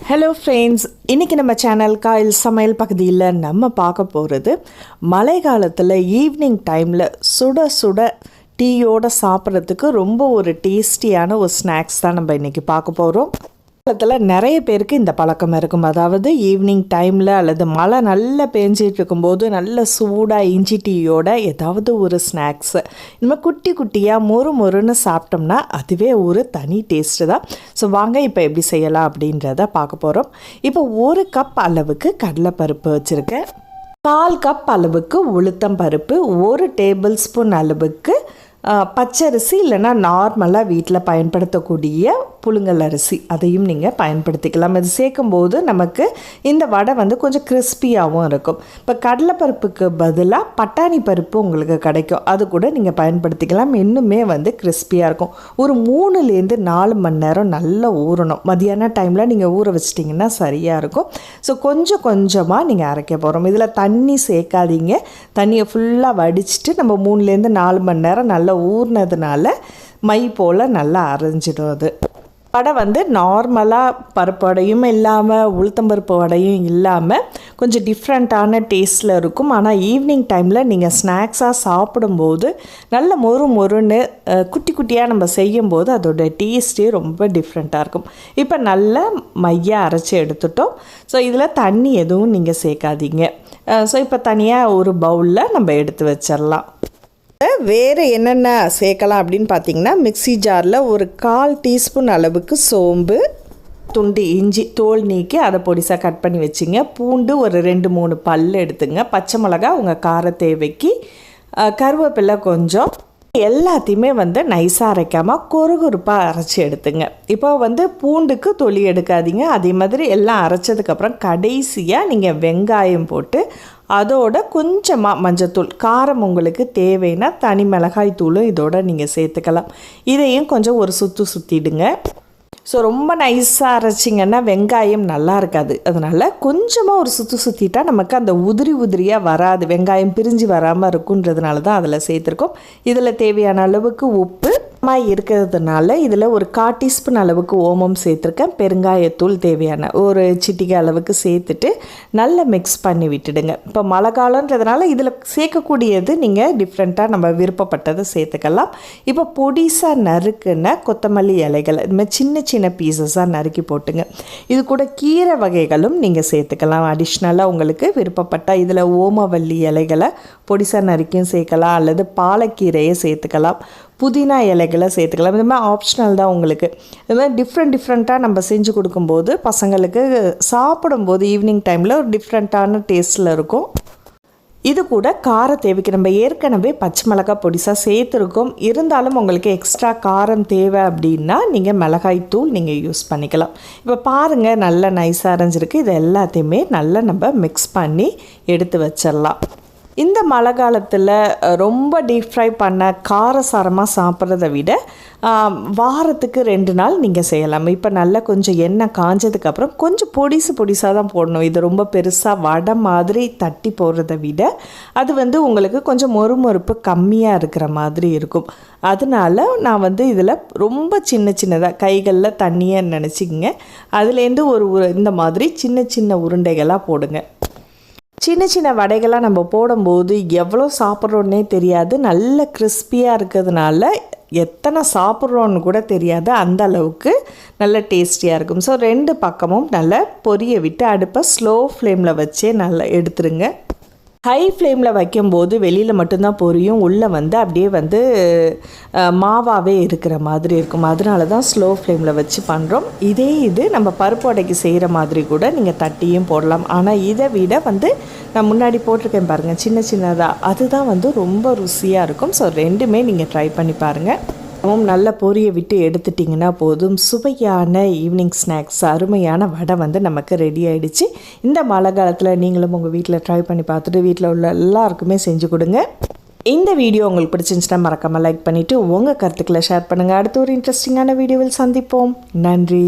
Hello friends, இன்றைக்கி நம்ம channel Kayal சமையல் பகுதியில் நம்ம பார்க்க போகிறது மழை காலத்தில் ஈவினிங் டைமில் சுட சுட டீயோடு சாப்பிட்றதுக்கு ரொம்ப ஒரு டேஸ்டியான ஒரு ஸ்நாக்ஸ் தான் நம்ம இன்றைக்கி பார்க்க போகிறோம். காலத்தில் நிறைய பேருக்கு இந்த பழக்கம் இருக்கும். அதாவது ஈவினிங் டைமில் அல்லது மழை நல்லா பேஞ்சிட்டு இருக்கும்போது நல்ல சூடாக இஞ்சி டீயோட ஏதாவது ஒரு ஸ்நாக்ஸு இந்த குட்டி குட்டியாக மொறுன்னு சாப்பிட்டோம்னா அதுவே ஒரு தனி டேஸ்ட்டு தான். ஸோ வாங்க இப்போ எப்படி செய்யலாம் அப்படின்றத பார்க்க போகிறோம். இப்போ 1 கப் அளவுக்கு கடலைப்பருப்பு வச்சுருக்கேன், 1/4 கப் அளவுக்கு உளுத்தம் பருப்பு, 1 டேபிள் ஸ்பூன் அளவுக்கு பச்சரிசி இல்லைன்னா நார்மலாக வீட்டில் பயன்படுத்தக்கூடிய புழுங்கல் அரிசி, அதையும் நீங்கள் பயன்படுத்திக்கலாம். இது சேர்க்கும்போது நமக்கு இந்த வடை கொஞ்சம் கிறிஸ்பியாகவும் இருக்கும். இப்போ கடலைப்பருப்புக்கு பதிலாக பட்டாணி பருப்பு உங்களுக்கு கிடைக்கும், அது கூட நீங்கள் பயன்படுத்திக்கலாம். இன்னுமே கிறிஸ்பியாக இருக்கும். ஒரு 3லேருந்து 4 மணி நேரம் நல்லா ஊறணும். மதியான டைமில் நீங்கள் ஊற வச்சிட்டிங்கன்னா சரியாக இருக்கும். ஸோ கொஞ்சம் கொஞ்சமாக நீங்கள் அரைக்க போகிறோம். இதில் தண்ணி சேர்க்காதீங்க. தண்ணியை ஃபுல்லாக வடிச்சிட்டு நம்ம 3லேருந்து 4 மணி நேரம் நல்லா ஊறினதுனால மை போல் நல்லா அரைஞ்சிடும். அது வடை நார்மலாக பருப்பு வடையும் இல்லாமல் உளுத்தம்பருப்பு வடையும் இல்லாமல் கொஞ்சம் டிஃப்ரெண்ட்டான டேஸ்ட்டில் இருக்கும். ஆனால் ஈவினிங் டைமில் நீங்கள் ஸ்நாக்ஸாக சாப்பிடும்போது நல்ல மொறுன்னு குட்டி குட்டியாக நம்ம செய்யும்போது அதோட டேஸ்ட்டே ரொம்ப டிஃப்ரெண்ட்டாக இருக்கும். இப்போ நல்லா மையாக அரைச்சி எடுத்துட்டோம். ஸோ இதில் தண்ணி எதுவும் நீங்கள் சேர்க்காதீங்க. ஸோ இப்போ தனியாக ஒரு பவுலில் நம்ம எடுத்து வச்சிடலாம். வேறு என்னென்ன சேர்க்கலாம் அப்படின்னு பார்த்தீங்கன்னா, மிக்ஸி ஜாரில் ஒரு 1/4 டீஸ்பூன் அளவுக்கு சோம்பு, துண்டு இஞ்சி தோல் நீக்கி அதை பொடிசாக கட் பண்ணி வச்சுங்க. பூண்டு ஒரு 2-3 பல் எடுத்துங்க. பச்சை மிளகா உங்கள் கார தேவைக்கு, கருவேப்பிலை கொஞ்சம், எல்லாத்தையுமே நைஸாக அரைக்காமல் கொருகுருப்பாக அரைச்சி எடுத்துங்க. இப்போ பூண்டுக்கு தொலி எடுக்காதீங்க. அதே மாதிரி எல்லாம் அரைச்சதுக்கப்புறம் கடைசியாக நீங்கள் வெங்காயம் போட்டு அதோட கொஞ்சமாக மஞ்சத்தூள், காரம் உங்களுக்கு தேவைன்னா தனி மிளகாய் தூளும் இதோட நீங்கள் சேர்த்துக்கலாம். இதையும் கொஞ்சம் ஒரு சுற்றிடுங்க. ஸோ ரொம்ப நைஸாக அரைச்சிங்கன்னா வெங்காயம் நல்லா இருக்காது. அதனால் கொஞ்சமாக ஒரு சுற்றிட்டா நமக்கு அந்த உதிரியாக வராது, வெங்காயம் பிரிஞ்சு வராமல் இருக்குன்றதுனால தான் அதில் சேர்த்துருக்கோம். இதில் தேவையான அளவுக்கு உப்பு இருக்கிறதுனால இதில் ஒரு 1/4 டீஸ்பூன் அளவுக்கு ஓமம் சேர்த்துருக்கேன். பெருங்காயத்தூள் தேவையான ஒரு சிட்டிகை அளவுக்கு சேர்த்துட்டு நல்லா மிக்ஸ் பண்ணி விட்டுடுங்க. இப்போ மழை காலன்றதுனால இதில் சேர்க்கக்கூடியது நீங்கள் டிஃப்ரெண்ட்டாக நம்ம விருப்பப்பட்டதை சேர்த்துக்கலாம். இப்போ பொடிசாக நறுக்குன கொத்தமல்லி இலைகள் இதுமாதிரி சின்ன சின்ன பீசஸாக நறுக்கி போட்டுங்க. இது கூட கீரை வகைகளும் நீங்கள் சேர்த்துக்கலாம். அடிஷ்னலாக உங்களுக்கு விருப்பப்பட்டால் இதில் ஓமவல்லி இலைகளை பொடிசாக நறுக்கியும் சேர்க்கலாம், அல்லது பாலக்கீரையை சேர்த்துக்கலாம், புதினா இலைகளை சேர்த்துக்கலாம். இது மாதிரி ஆப்ஷனல் தான் உங்களுக்கு. இது மாதிரி டிஃப்ரெண்ட்டாக நம்ம செஞ்சு கொடுக்கும்போது பசங்களுக்கு சாப்பிடும்போது ஈவினிங் டைமில் ஒரு டிஃப்ரெண்ட்டான டேஸ்ட்டில் இருக்கும். இது கூட கார தேவைக்கு நம்ம ஏற்கனவே பச்சை மிளகாய் பொடிசாக சேர்த்துருக்கோம். இருந்தாலும் உங்களுக்கு எக்ஸ்ட்ரா காரம் தேவை அப்படின்னா நீங்கள் மிளகாய் தூள் நீங்கள் யூஸ் பண்ணிக்கலாம். இப்போ பாருங்கள் நல்லா நைஸாக அரைஞ்சிருக்கு. இது எல்லாத்தையுமே நல்லா நம்ம மிக்ஸ் பண்ணி எடுத்து வச்சிடலாம். இந்த மழை காலத்தில் ரொம்ப டீப் ஃப்ரை பண்ண காரசாரமாக சாப்பிட்றத விட வாரத்துக்கு 2 நாள் நீங்கள் செய்யலாம். இப்போ நல்லா கொஞ்சம் எண்ணெய் காஞ்சதுக்கப்புறம் கொஞ்சம் பொடிசாக தான் போடணும். இது ரொம்ப பெருசாக வடை மாதிரி தட்டி போடுறத விட அது உங்களுக்கு கொஞ்சம் மொறுப்பு கம்மியாக இருக்கிற மாதிரி இருக்கும். அதனால நான் இதில் ரொம்ப சின்னதாக கைகளில் தண்ணியை நினச்சிக்கிங்க. அதுலேருந்து ஒரு இந்த மாதிரி சின்ன உருண்டைகளாக போடுங்க. சின்ன வடைகளாக நம்ம போடும்போது எவ்வளோ சாப்பிட்றோன்னே தெரியாது. நல்ல கிறிஸ்பியாக இருக்கிறதுனால எத்தனை சாப்பிட்றோன்னு கூட தெரியாது, அந்த அளவுக்கு நல்ல டேஸ்டியாக இருக்கும். ஸோ 2 பக்கமும் நல்லா பொரிய விட்டு அடுப்பை ஸ்லோ ஃப்ளேமில் வச்சே நல்லா எடுத்துருங்க. ஹை ஃப்ளேமில் வைக்கும்போது வெளியில் மட்டும்தான் பொரியும், உள்ளே அப்படியே மாவாகவே இருக்கிற மாதிரி இருக்கும். அதனால தான் ஸ்லோ ஃப்ளேமில் வச்சு பண்ணுறோம். இது நம்ம பருப்பு வடைக்கு செய்கிற மாதிரி கூட நீங்கள் தட்டியும் போடலாம். ஆனால் இதை விட நான் முன்னாடி போட்டிருக்கேன் பாருங்கள், சின்னதாக, அதுதான் ரொம்ப ருசியாக இருக்கும். ஸோ 2மே நீங்கள் ட்ரை பண்ணி பாருங்கள். நல்ல பொரிய விட்டு எடுத்துட்டிங்கன்னா போதும், சுவையான ஈவினிங் ஸ்நாக்ஸ் அருமையான வடை நமக்கு ரெடி ஆகிடுச்சு. இந்த மழை காலத்தில் நீங்களும் உங்கள் வீட்டில் ட்ரை பண்ணி பார்த்துட்டு வீட்டில் உள்ள எல்லாருக்குமே செஞ்சு கொடுங்க. இந்த வீடியோ உங்களுக்கு பிடிச்சிருந்துச்சுன்னா மறக்காமல் லைக் பண்ணிவிட்டு உங்கள் கருத்துக்களை ஷேர் பண்ணுங்கள். அடுத்த ஒரு இன்ட்ரெஸ்டிங்கான வீடியோவில் சந்திப்போம். நன்றி.